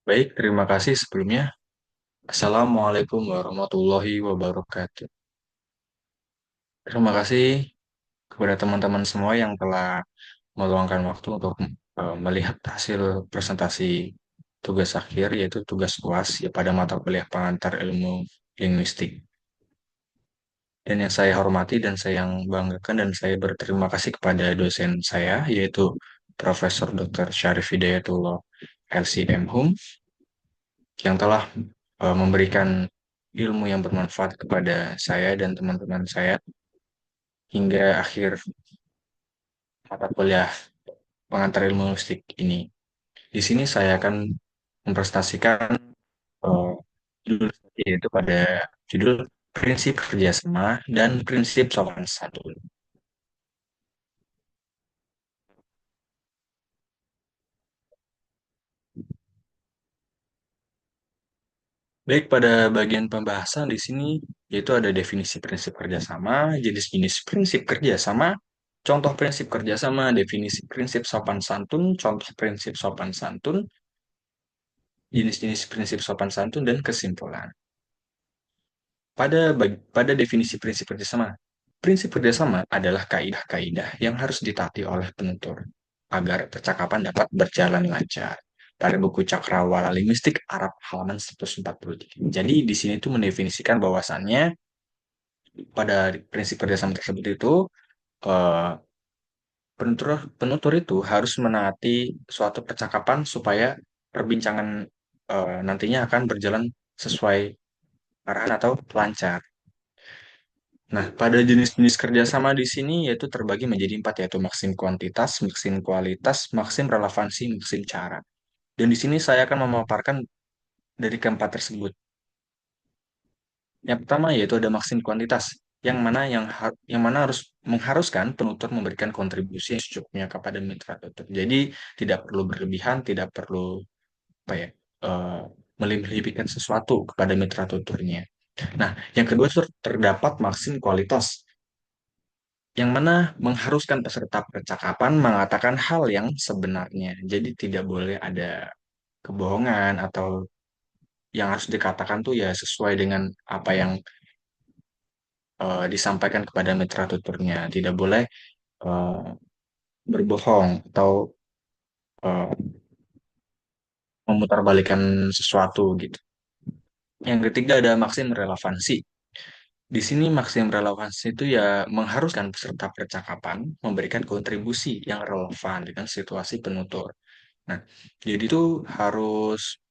Baik, terima kasih sebelumnya. Assalamualaikum warahmatullahi wabarakatuh. Terima kasih kepada teman-teman semua yang telah meluangkan waktu untuk melihat hasil presentasi tugas akhir, yaitu tugas UAS ya, pada mata kuliah pengantar ilmu linguistik. Dan yang saya hormati dan saya yang banggakan dan saya berterima kasih kepada dosen saya, yaitu Profesor Dr. Syarif Hidayatullah LCM yang telah memberikan ilmu yang bermanfaat kepada saya dan teman-teman saya hingga akhir mata kuliah pengantar ilmu linguistik ini. Di sini saya akan mempresentasikan eh, judul yaitu pada judul prinsip kerjasama dan prinsip sopan santun. Baik, pada bagian pembahasan di sini yaitu ada definisi prinsip kerjasama, jenis-jenis prinsip kerjasama, contoh prinsip kerjasama, definisi prinsip sopan santun, contoh prinsip sopan santun, jenis-jenis prinsip sopan santun, dan kesimpulan. Pada definisi prinsip kerjasama, prinsip kerjasama adalah kaidah-kaidah yang harus ditaati oleh penutur agar percakapan dapat berjalan lancar. Pada buku Cakrawala Linguistik Arab halaman 143. Jadi di sini itu mendefinisikan bahwasannya pada prinsip kerjasama tersebut itu eh, penutur itu harus menaati suatu percakapan supaya perbincangan nantinya akan berjalan sesuai arahan atau lancar. Nah, pada jenis-jenis kerjasama di sini yaitu terbagi menjadi empat, yaitu maksim kuantitas, maksim kualitas, maksim relevansi, maksim cara. Dan di sini saya akan memaparkan dari keempat tersebut. Yang pertama yaitu ada maksim kuantitas, yang mana harus mengharuskan penutur memberikan kontribusi yang secukupnya kepada mitra tutur. Jadi tidak perlu berlebihan, tidak perlu apa ya, eh, melebih-lebihkan sesuatu kepada mitra tuturnya. Nah, yang kedua terdapat maksim kualitas, yang mana mengharuskan peserta percakapan mengatakan hal yang sebenarnya. Jadi tidak boleh ada kebohongan atau yang harus dikatakan tuh ya sesuai dengan apa yang disampaikan kepada mitra tuturnya. Tidak boleh eh, berbohong atau eh, memutarbalikkan sesuatu gitu. Yang ketiga ada maksim relevansi. Di sini maksim relevansi itu ya mengharuskan peserta percakapan memberikan kontribusi yang relevan dengan situasi penutur. Nah, jadi itu harus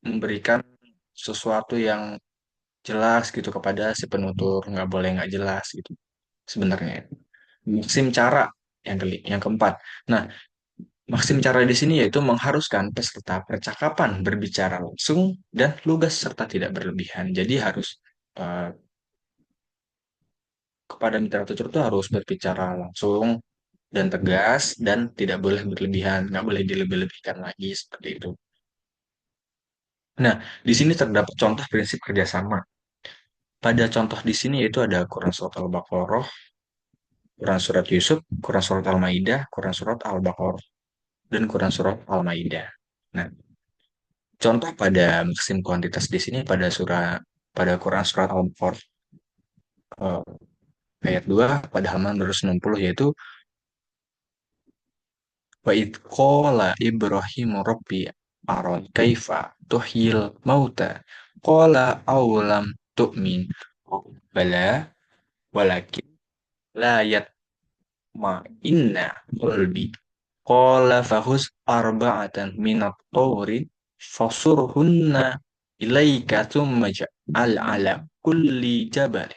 memberikan sesuatu yang jelas gitu kepada si penutur, nggak boleh nggak jelas gitu sebenarnya. Maksim cara yang keempat. Nah, maksim cara di sini yaitu mengharuskan peserta percakapan berbicara langsung dan lugas serta tidak berlebihan. Jadi harus eh, kepada mitra tutur itu harus berbicara langsung dan tegas dan tidak boleh berlebihan, nggak boleh dilebih-lebihkan lagi seperti itu. Nah, di sini terdapat contoh prinsip kerjasama. Pada contoh di sini itu ada Quran Surat Al-Baqarah, Quran Surat Yusuf, Quran Surat Al-Maidah, Quran Surat Al-Baqarah, dan Quran Surat Al-Maidah. Nah, contoh pada maksim kuantitas di sini pada Quran Surat Al-Baqarah eh, ayat 2 pada halaman 260, yaitu wa id qala Ibrahim Rabbi aron kaifa tuhyil mauta qala awalam tu'min bala walakin la yatma inna qalbi qala fahuz arba'atan minat tawrin fasurhunna ilaika thumma ja'al ala kulli jabal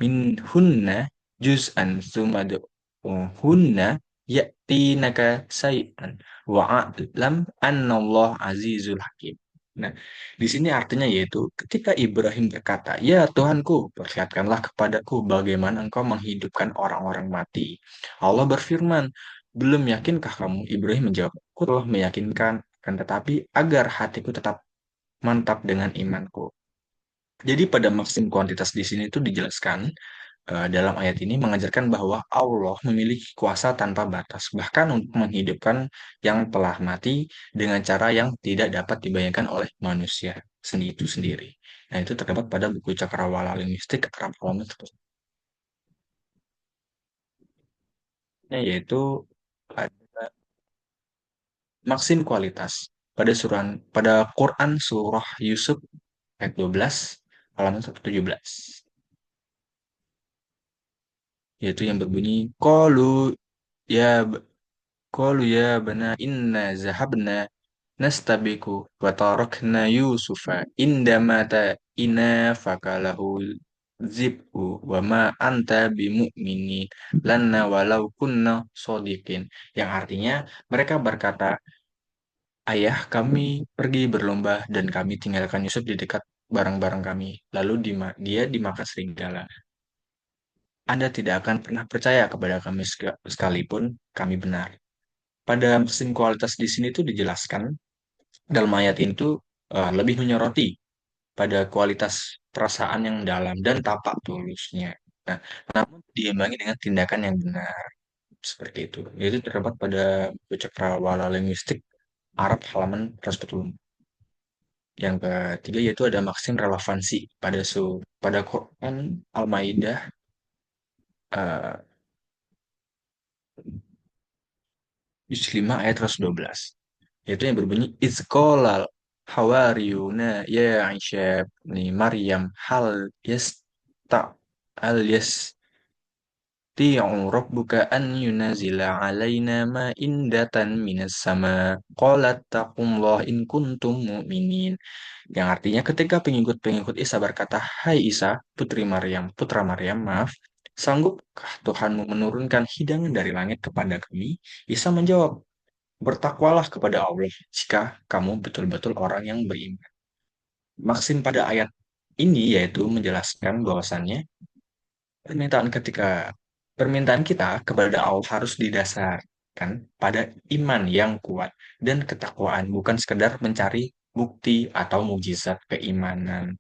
minhunna juz'an thumma du'uhunna ya'tinaka say'an wa'alam annallah azizul hakim. Nah, di sini artinya yaitu ketika Ibrahim berkata, "Ya Tuhanku, perlihatkanlah kepadaku bagaimana Engkau menghidupkan orang-orang mati." Allah berfirman, "Belum yakinkah kamu?" Ibrahim menjawab, "Aku telah meyakinkan, akan tetapi agar hatiku tetap mantap dengan imanku." Jadi pada maksim kuantitas di sini itu dijelaskan dalam ayat ini mengajarkan bahwa Allah memiliki kuasa tanpa batas, bahkan untuk menghidupkan yang telah mati dengan cara yang tidak dapat dibayangkan oleh manusia itu sendiri. Nah, itu terdapat pada buku Cakrawala Linguistik Arab halaman 1. Yaitu ada maksim kualitas pada Quran surah Yusuf ayat 12 halaman 117, yaitu yang berbunyi ya qalu ya bana inna zahabna nastabiqu wa tarakna Yusufa indama ina fakalahu zibhu wa ma anta bimu'minin lana walau kunna sodikin, yang artinya mereka berkata, ayah kami pergi berlomba dan kami tinggalkan Yusuf di dekat barang-barang kami, lalu dia dimakan serigala. Anda tidak akan pernah percaya kepada kami sekalipun kami benar. Pada mesin kualitas di sini tuh dijelaskan dalam ayat ini tuh lebih menyoroti pada kualitas perasaan yang dalam dan tapak tulusnya. Nah, namun diimbangi dengan tindakan yang benar seperti itu. Itu terdapat pada buku Cakrawala Linguistik Arab halaman 140. Yang ketiga yaitu ada maksim relevansi pada Quran Al-Maidah eh, juz 5 ayat 112. Yaitu yang berbunyi izqalal hawariyuna ya Aisyah ni Maryam yasta hal yastati'u rabbuka an yunazila alaina ma'indatan minas sama qalat taqullah in kuntum mu'minin, yang artinya ketika pengikut-pengikut Isa berkata, hai Isa, putra Maryam, maaf, sanggupkah Tuhanmu menurunkan hidangan dari langit kepada kami? Isa menjawab, bertakwalah kepada Allah jika kamu betul-betul orang yang beriman. Maksim pada ayat ini yaitu menjelaskan bahwasannya permintaan ketika permintaan kita kepada Allah harus didasarkan pada iman yang kuat dan ketakwaan, bukan sekedar mencari bukti atau mukjizat keimanan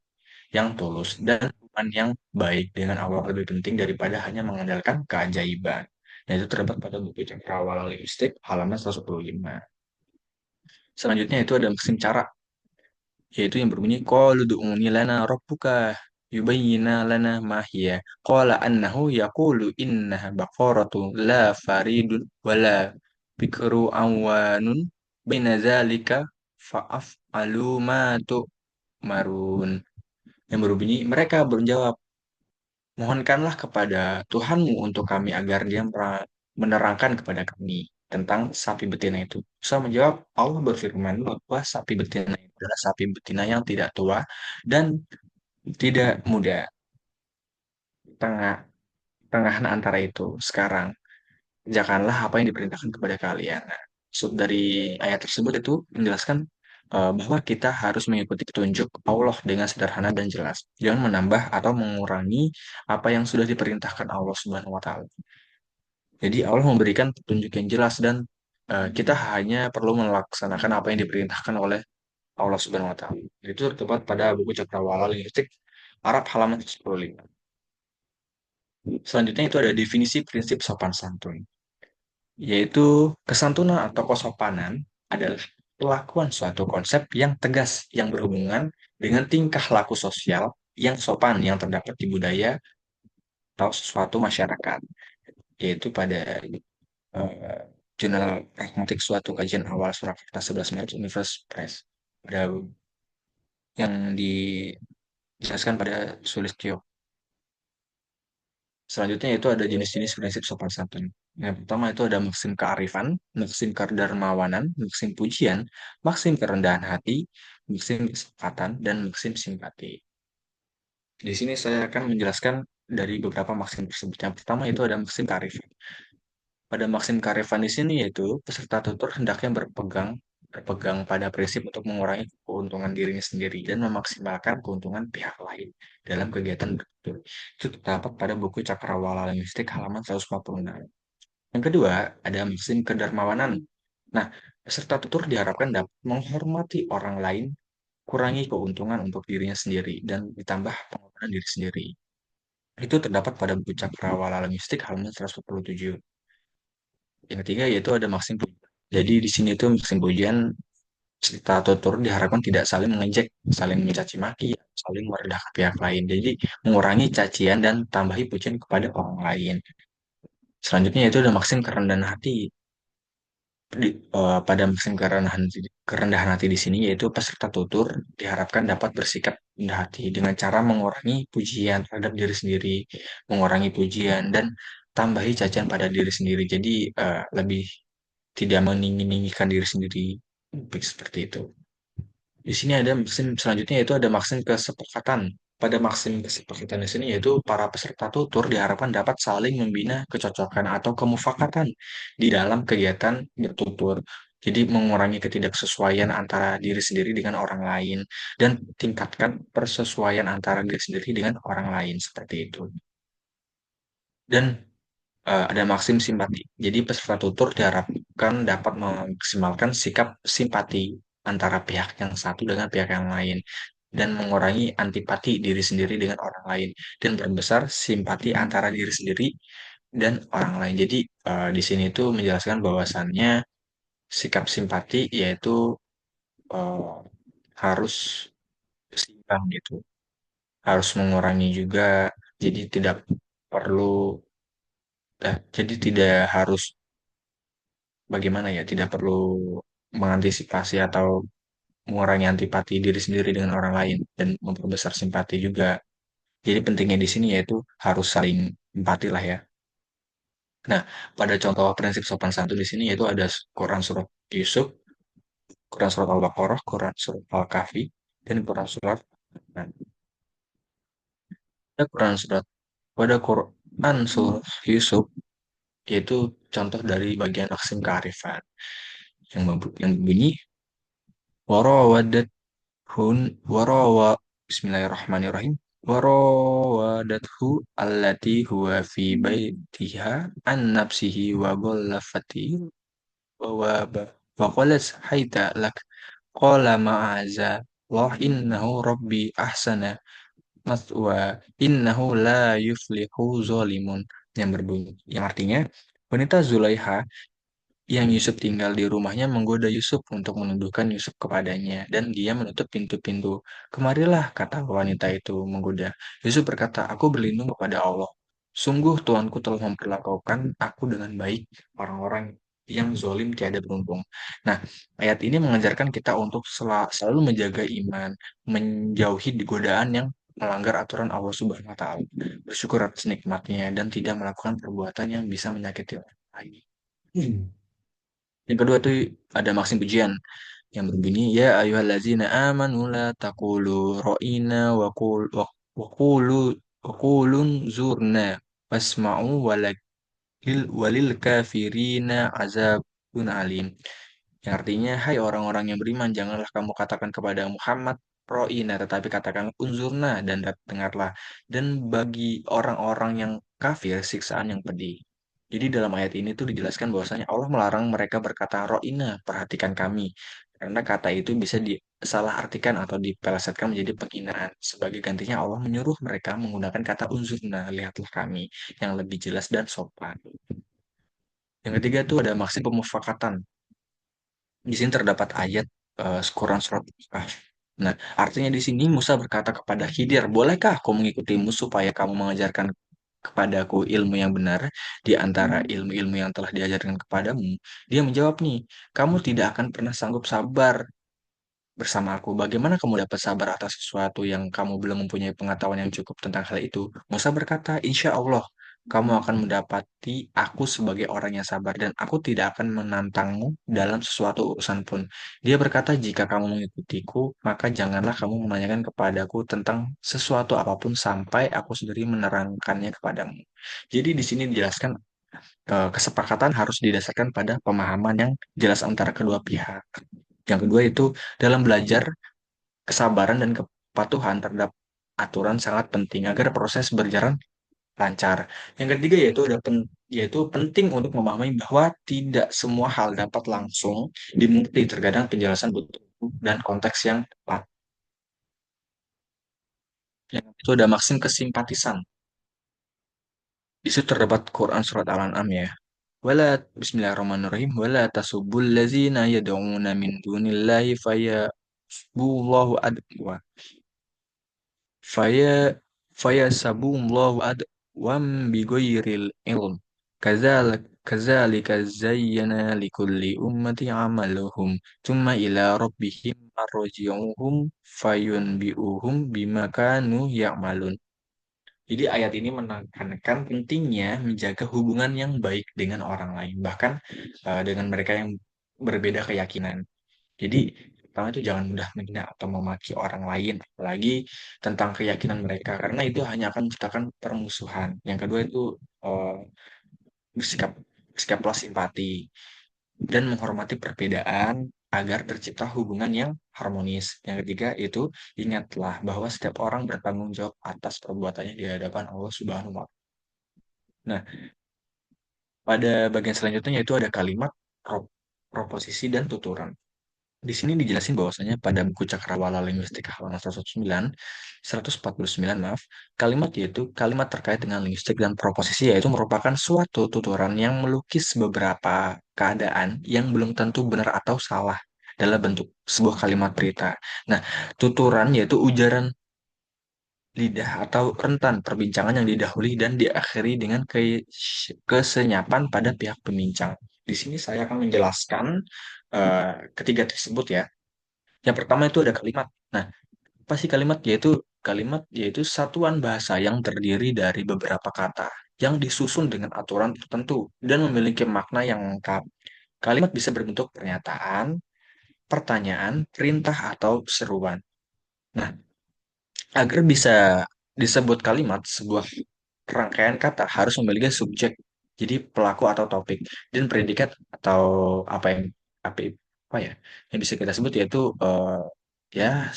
yang tulus dan hubungan yang baik dengan Allah lebih penting daripada hanya mengandalkan keajaiban. Nah, itu terdapat pada buku Cakrawala Linguistik halaman 145. Selanjutnya itu ada mesin cara, yaitu yang berbunyi qalu du'uni lana rabbuka yubayyina lana ma hiya qala annahu yaqulu innaha baqaratu la faridun wala bikru awanun baina zalika fa'af'alu ma tu'marun, yang berbunyi mereka menjawab, mohonkanlah kepada Tuhanmu untuk kami agar dia menerangkan kepada kami tentang sapi betina itu. Saya menjawab, Allah berfirman bahwa sapi betina itu adalah sapi betina yang tidak tua dan tidak muda, tengah tengah antara itu. Sekarang, kerjakanlah apa yang diperintahkan kepada kalian. Nah, maksud dari ayat tersebut itu menjelaskan bahwa kita harus mengikuti petunjuk Allah dengan sederhana dan jelas. Jangan menambah atau mengurangi apa yang sudah diperintahkan Allah Subhanahu wa taala. Jadi Allah memberikan petunjuk yang jelas dan kita hanya perlu melaksanakan apa yang diperintahkan oleh Allah Subhanahu wa taala. Itu terdapat pada buku Cakrawala Linguistik Arab halaman 105. Selanjutnya itu ada definisi prinsip sopan santun, yaitu kesantunan atau kesopanan adalah pelakuan suatu konsep yang tegas yang berhubungan dengan tingkah laku sosial yang sopan yang terdapat di budaya atau suatu masyarakat, yaitu pada eh, jurnal pragmatik suatu kajian awal Surakarta 11 Maret Universe Press pada yang dijelaskan pada Sulistyo. Selanjutnya itu ada jenis-jenis prinsip sopan santun. Yang pertama itu ada maksim kearifan, maksim kedermawanan, maksim pujian, maksim kerendahan hati, maksim kesempatan, dan maksim simpati. Di sini saya akan menjelaskan dari beberapa maksim tersebut. Yang pertama itu ada maksim kearifan. Pada maksim kearifan di sini yaitu peserta tutur hendaknya berpegang pada prinsip untuk mengurangi keuntungan dirinya sendiri dan memaksimalkan keuntungan pihak lain dalam kegiatan bertutur. Itu terdapat pada buku Cakrawala Linguistik halaman 146. Yang kedua, ada maksim kedermawanan. Nah, peserta tutur diharapkan dapat menghormati orang lain, kurangi keuntungan untuk dirinya sendiri, dan ditambah pengorbanan diri sendiri. Itu terdapat pada buku Cakrawala Linguistik halaman 147. Yang ketiga yaitu ada maksim pujian. Jadi di sini tuh maksim pujian serta tutur diharapkan tidak saling mengejek, saling mencaci maki, saling merendahkan pihak lain. Jadi mengurangi cacian dan tambahi pujian kepada orang lain. Selanjutnya itu ada maksim kerendahan hati. Pada maksim kerendahan hati di sini yaitu peserta tutur diharapkan dapat bersikap rendah hati dengan cara mengurangi pujian terhadap diri sendiri, mengurangi pujian dan tambahi cacian pada diri sendiri. Jadi lebih tidak meninggi-ninggikan diri sendiri. Seperti itu. Di sini ada maksim selanjutnya yaitu ada maksim kesepakatan. Pada maksim kesepakatan di sini yaitu para peserta tutur diharapkan dapat saling membina kecocokan atau kemufakatan di dalam kegiatan bertutur. Jadi mengurangi ketidaksesuaian antara diri sendiri dengan orang lain dan tingkatkan persesuaian antara diri sendiri dengan orang lain seperti itu. Dan ada maksim simpati. Jadi peserta tutur diharapkan dapat memaksimalkan sikap simpati antara pihak yang satu dengan pihak yang lain dan mengurangi antipati diri sendiri dengan orang lain dan berbesar simpati antara diri sendiri dan orang lain. Jadi di sini tuh menjelaskan bahwasannya sikap simpati yaitu eh, harus seimbang gitu, harus mengurangi juga. Jadi tidak perlu, jadi tidak harus bagaimana ya, tidak perlu mengantisipasi atau mengurangi antipati diri sendiri dengan orang lain dan memperbesar simpati juga. Jadi pentingnya di sini yaitu harus saling empati lah ya. Nah, pada contoh prinsip sopan santun di sini yaitu ada Quran surat Yusuf, Quran surat Al-Baqarah, Quran surat Al-Kahfi, dan Quran surat nah, pada Quran surat Yusuf yaitu contoh dari bagian maksim kearifan yang berbunyi warawadat Hun warawa Bismillahirrahmanirrahim. Warawadathu allati huwa fi baitiha an nafsihi wa ghallafati wa waba. Wa qalat haita lak qala ma'aza Allah innahu rabbi ahsana maswa innahu la yuflihu zalimun, yang berbunyi yang artinya wanita Zulaiha yang Yusuf tinggal di rumahnya menggoda Yusuf untuk menuduhkan Yusuf kepadanya, dan dia menutup pintu-pintu. Kemarilah, kata wanita itu menggoda. Yusuf berkata, aku berlindung kepada Allah. Sungguh Tuanku telah memperlakukan aku dengan baik, orang-orang yang zolim tiada beruntung. Nah, ayat ini mengajarkan kita untuk selalu menjaga iman, menjauhi godaan yang melanggar aturan Allah Subhanahu wa Ta'ala, bersyukur atas nikmatnya, dan tidak melakukan perbuatan yang bisa menyakiti orang lain. Yang kedua tuh ada maksim pujian yang berbunyi ya ayyuhallazina amanu la taqulu ra'ina wa qulu zurna wasma'u walil kafirina azabun alim. Yang artinya, hai orang-orang yang beriman, janganlah kamu katakan kepada Muhammad ro'ina, tetapi katakanlah unzurna dan dengarlah. Dan bagi orang-orang yang kafir, siksaan yang pedih. Jadi dalam ayat ini tuh dijelaskan bahwasanya Allah melarang mereka berkata ro'ina, perhatikan kami. Karena kata itu bisa disalahartikan atau dipelesetkan menjadi penghinaan. Sebagai gantinya Allah menyuruh mereka menggunakan kata unzurna, lihatlah kami, yang lebih jelas dan sopan. Yang ketiga tuh ada maksud pemufakatan. Di sini terdapat ayat Quran surat Al-Kahf. Nah, artinya di sini Musa berkata kepada Khidir, bolehkah aku mengikutimu supaya kamu mengajarkan kepadaku ilmu yang benar di antara ilmu-ilmu yang telah diajarkan kepadamu? Dia menjawab nih, kamu tidak akan pernah sanggup sabar bersama aku. Bagaimana kamu dapat sabar atas sesuatu yang kamu belum mempunyai pengetahuan yang cukup tentang hal itu? Musa berkata, insya Allah, kamu akan mendapati aku sebagai orang yang sabar dan aku tidak akan menantangmu dalam sesuatu urusan pun. Dia berkata, jika kamu mengikutiku, maka janganlah kamu menanyakan kepadaku tentang sesuatu apapun sampai aku sendiri menerangkannya kepadamu. Jadi di sini dijelaskan kesepakatan harus didasarkan pada pemahaman yang jelas antara kedua pihak. Yang kedua itu dalam belajar kesabaran dan kepatuhan terhadap aturan sangat penting agar proses berjalan lancar. Yang ketiga yaitu penting untuk memahami bahwa tidak semua hal dapat langsung dimengerti, terkadang penjelasan butuh dan konteks yang tepat. Yang itu ada maksim kesimpatisan. Di situ terdapat Quran surat Al-An'am ya. Wala Bismillahirrahmanirrahim. Wala tasubbul ladzina yad'una min dunillahi fayasbullahu adwa. Faya fayasbullahu adwam bighairil ilm. Kadzalika zayyana likulli ummati amaluhum. Tsumma ila rabbihim marji'uhum fayunbi'uhum bima kanu ya'malun. Jadi ayat ini menekankan pentingnya menjaga hubungan yang baik dengan orang lain, bahkan dengan mereka yang berbeda keyakinan. Jadi pertama itu jangan mudah menghina atau memaki orang lain, apalagi tentang keyakinan mereka, karena itu hanya akan menciptakan permusuhan. Yang kedua itu eh, bersikap bersikaplah simpati dan menghormati perbedaan agar tercipta hubungan yang harmonis. Yang ketiga itu ingatlah bahwa setiap orang bertanggung jawab atas perbuatannya di hadapan Allah Subhanahu wa Ta'ala. Nah, pada bagian selanjutnya yaitu ada kalimat proposisi dan tuturan. Di sini dijelasin bahwasanya pada buku Cakrawala Linguistik halaman 109, 149 maaf, kalimat yaitu kalimat terkait dengan linguistik dan proposisi yaitu merupakan suatu tuturan yang melukis beberapa keadaan yang belum tentu benar atau salah dalam bentuk sebuah kalimat berita. Nah, tuturan yaitu ujaran lidah atau rentan perbincangan yang didahului dan diakhiri dengan kesenyapan pada pihak pembincang. Di sini saya akan menjelaskan ketiga tersebut ya. Yang pertama itu ada kalimat. Nah, apa sih kalimat? Yaitu satuan bahasa yang terdiri dari beberapa kata yang disusun dengan aturan tertentu dan memiliki makna yang lengkap. Kalimat bisa berbentuk pernyataan, pertanyaan, perintah, atau seruan. Nah, agar bisa disebut kalimat, sebuah rangkaian kata harus memiliki subjek, jadi pelaku atau topik, dan predikat atau apa yang apa, apa ya yang bisa kita sebut yaitu ya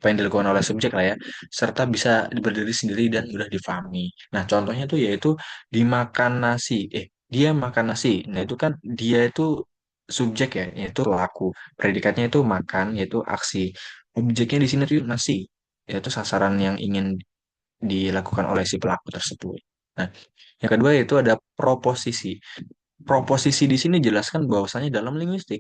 apa yang dilakukan oleh subjek lah ya, serta bisa berdiri sendiri dan mudah difahami. Nah, contohnya tuh yaitu dimakan nasi, dia makan nasi. Nah, itu kan dia itu subjek ya, yaitu laku. Predikatnya itu makan, yaitu aksi. Objeknya di sini tuh nasi, yaitu sasaran yang ingin dilakukan oleh si pelaku tersebut. Nah, yang kedua yaitu ada proposisi. Proposisi di sini jelaskan bahwasanya dalam linguistik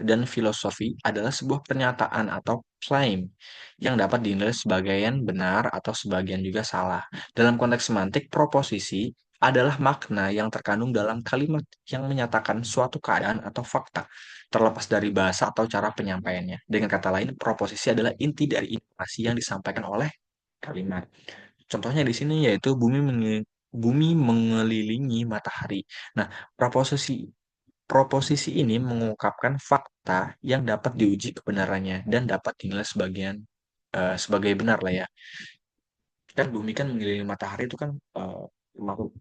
dan filosofi adalah sebuah pernyataan atau claim yang dapat dinilai sebagian benar atau sebagian juga salah. Dalam konteks semantik, proposisi adalah makna yang terkandung dalam kalimat yang menyatakan suatu keadaan atau fakta, terlepas dari bahasa atau cara penyampaiannya. Dengan kata lain, proposisi adalah inti dari informasi yang disampaikan oleh kalimat. Contohnya di sini yaitu bumi mengelilingi matahari. Nah, proposisi proposisi ini mengungkapkan fakta yang dapat diuji kebenarannya dan dapat dinilai sebagai benar lah ya. Kan bumi kan mengelilingi matahari itu kan makhluk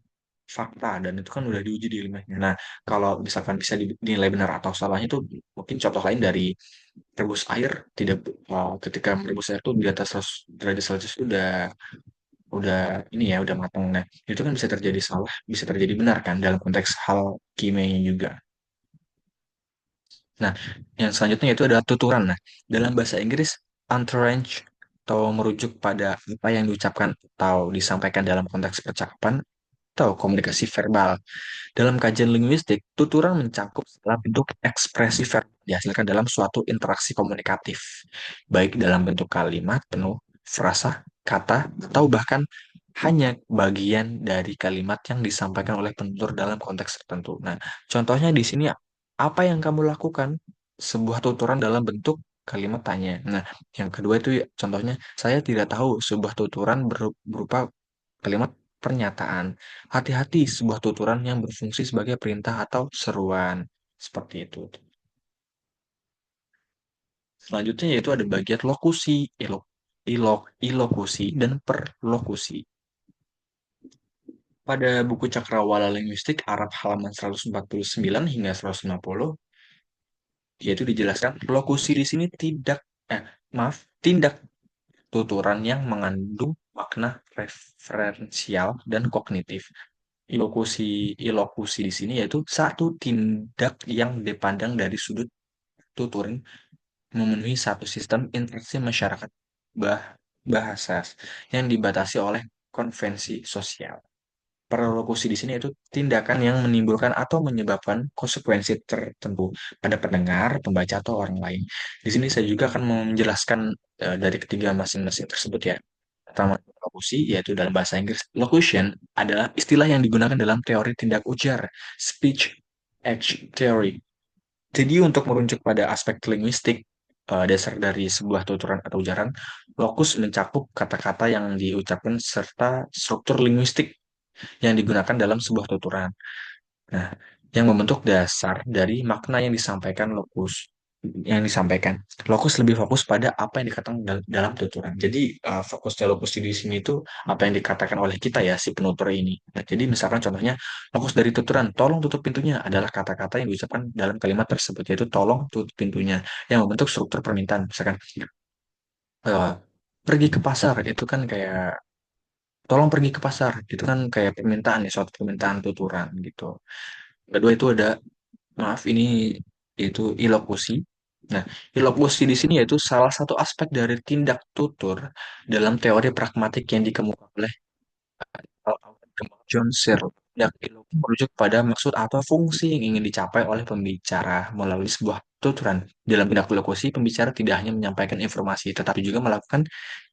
fakta dan itu kan udah diuji di ilmiahnya. Nah, kalau misalkan bisa dinilai benar atau salahnya itu mungkin contoh lain dari rebus air tidak ketika merebus air tuh di atas 100 derajat Celcius itu udah ini ya udah matang. Nah, itu kan bisa terjadi salah, bisa terjadi benar kan dalam konteks hal kimianya juga. Nah, yang selanjutnya itu adalah tuturan. Nah, dalam bahasa Inggris, entourage atau merujuk pada apa yang diucapkan atau disampaikan dalam konteks percakapan atau komunikasi verbal. Dalam kajian linguistik, tuturan mencakup segala bentuk ekspresi verbal dihasilkan dalam suatu interaksi komunikatif, baik dalam bentuk kalimat penuh, frasa, kata, atau bahkan hanya bagian dari kalimat yang disampaikan oleh penutur dalam konteks tertentu. Nah, contohnya di sini apa yang kamu lakukan? Sebuah tuturan dalam bentuk kalimat tanya. Nah, yang kedua itu contohnya saya tidak tahu, sebuah tuturan berupa kalimat pernyataan. Hati-hati, sebuah tuturan yang berfungsi sebagai perintah atau seruan. Seperti itu. Selanjutnya yaitu ada bagian lokusi, ilokusi, dan perlokusi. Pada buku Cakrawala Linguistik Arab halaman 149 hingga 150, yaitu dijelaskan lokusi di sini tindak tuturan yang mengandung makna referensial dan kognitif. Ilokusi di sini yaitu satu tindak yang dipandang dari sudut tuturan memenuhi satu sistem interaksi masyarakat bah bahasa yang dibatasi oleh konvensi sosial. Paralokusi di sini itu tindakan yang menimbulkan atau menyebabkan konsekuensi tertentu pada pendengar, pembaca, atau orang lain. Di sini saya juga akan menjelaskan dari ketiga masing-masing tersebut ya. Pertama, lokusi, yaitu dalam bahasa Inggris, locution adalah istilah yang digunakan dalam teori tindak ujar, speech act theory. Jadi untuk merujuk pada aspek linguistik, dasar dari sebuah tuturan atau ujaran, lokus mencakup kata-kata yang diucapkan serta struktur linguistik yang digunakan dalam sebuah tuturan. Nah, yang membentuk dasar dari makna yang disampaikan lokus yang disampaikan. Lokus lebih fokus pada apa yang dikatakan dalam tuturan. Jadi fokusnya lokus di sini itu apa yang dikatakan oleh kita ya si penutur ini. Nah, jadi misalkan contohnya lokus dari tuturan, tolong tutup pintunya adalah kata-kata yang diucapkan dalam kalimat tersebut yaitu tolong tutup pintunya yang membentuk struktur permintaan. Misalkan eh, pergi ke pasar itu kan kayak tolong pergi ke pasar itu kan kayak permintaan ya suatu permintaan tuturan gitu. Kedua itu ada maaf ini itu ilokusi. Nah, ilokusi di sini yaitu salah satu aspek dari tindak tutur dalam teori pragmatik yang dikemukakan oleh John Searle. Tindak iloku merujuk pada maksud atau fungsi yang ingin dicapai oleh pembicara melalui sebuah tuturan. Dalam tindak ilokusi, pembicara tidak hanya menyampaikan informasi, tetapi juga melakukan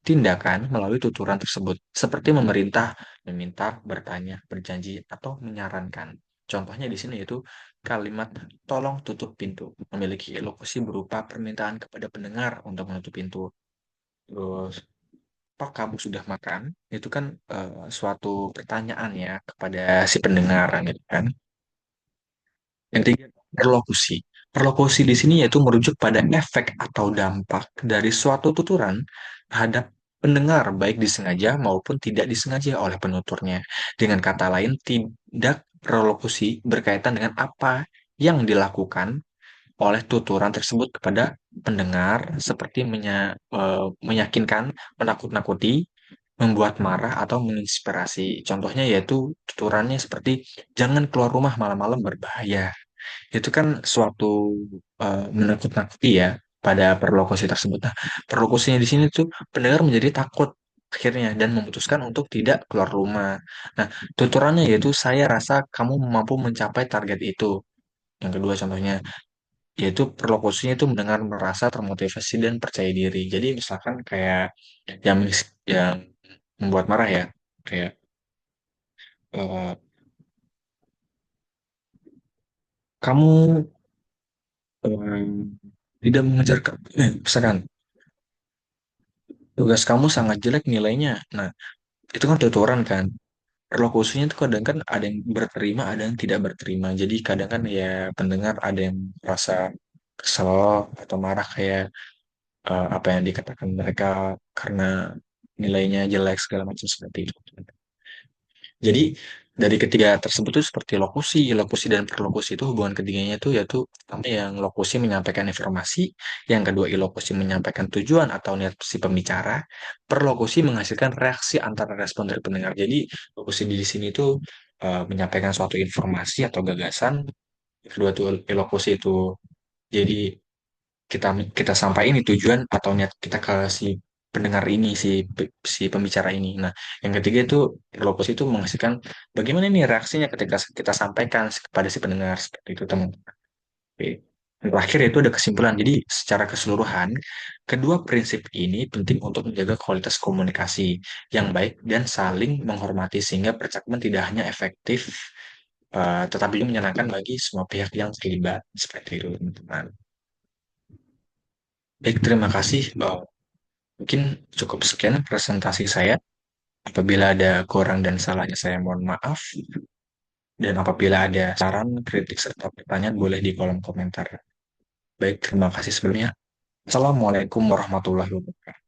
tindakan melalui tuturan tersebut, seperti memerintah, meminta, bertanya, berjanji, atau menyarankan. Contohnya di sini yaitu kalimat tolong tutup pintu memiliki lokusi berupa permintaan kepada pendengar untuk menutup pintu. Terus, apakah kamu sudah makan? Itu kan suatu pertanyaan ya kepada si pendengar gitu kan. Yang ketiga, perlokusi. Perlokusi di sini yaitu merujuk pada efek atau dampak dari suatu tuturan terhadap pendengar, baik disengaja maupun tidak disengaja oleh penuturnya. Dengan kata lain, tindak perlokusi berkaitan dengan apa yang dilakukan oleh tuturan tersebut kepada pendengar, seperti meyakinkan, menakut-nakuti, membuat marah, atau menginspirasi. Contohnya yaitu tuturannya seperti jangan keluar rumah malam-malam berbahaya. Itu kan suatu menakut-nakuti ya pada perlokusi tersebut. Nah, perlokusinya di sini tuh pendengar menjadi takut akhirnya dan memutuskan untuk tidak keluar rumah. Nah, tuturannya yaitu saya rasa kamu mampu mencapai target itu. Yang kedua contohnya yaitu perlokusinya itu mendengar merasa termotivasi dan percaya diri. Jadi misalkan kayak yang membuat marah ya, kayak eh, kamu eh, tidak mengejar misalkan tugas kamu sangat jelek nilainya. Nah, itu kan tutoran kan. Perlokusinya itu kadang kan ada yang berterima, ada yang tidak berterima. Jadi kadang kan ya pendengar ada yang merasa kesel atau marah kayak apa yang dikatakan mereka karena nilainya jelek segala macam seperti itu. Jadi dari ketiga tersebut itu seperti lokusi, lokusi dan perlokusi itu hubungan ketiganya itu yaitu pertama yang lokusi menyampaikan informasi, yang kedua ilokusi menyampaikan tujuan atau niat si pembicara, perlokusi menghasilkan reaksi antara respon dari pendengar. Jadi lokusi di sini itu menyampaikan suatu informasi atau gagasan, yang kedua itu ilokusi itu jadi kita kita sampaikan nih tujuan atau niat kita ke si pendengar ini si pembicara ini. Nah, yang ketiga itu logos itu menghasilkan bagaimana nih reaksinya ketika kita sampaikan kepada si pendengar seperti itu teman. Oke. Dan terakhir itu ada kesimpulan. Jadi secara keseluruhan, kedua prinsip ini penting untuk menjaga kualitas komunikasi yang baik dan saling menghormati sehingga percakapan tidak hanya efektif, tetapi juga menyenangkan bagi semua pihak yang terlibat. Seperti itu, teman-teman. Baik, terima kasih. Mungkin cukup sekian presentasi saya. Apabila ada kurang dan salahnya saya mohon maaf. Dan apabila ada saran, kritik, serta pertanyaan boleh di kolom komentar. Baik, terima kasih sebelumnya. Assalamualaikum warahmatullahi wabarakatuh.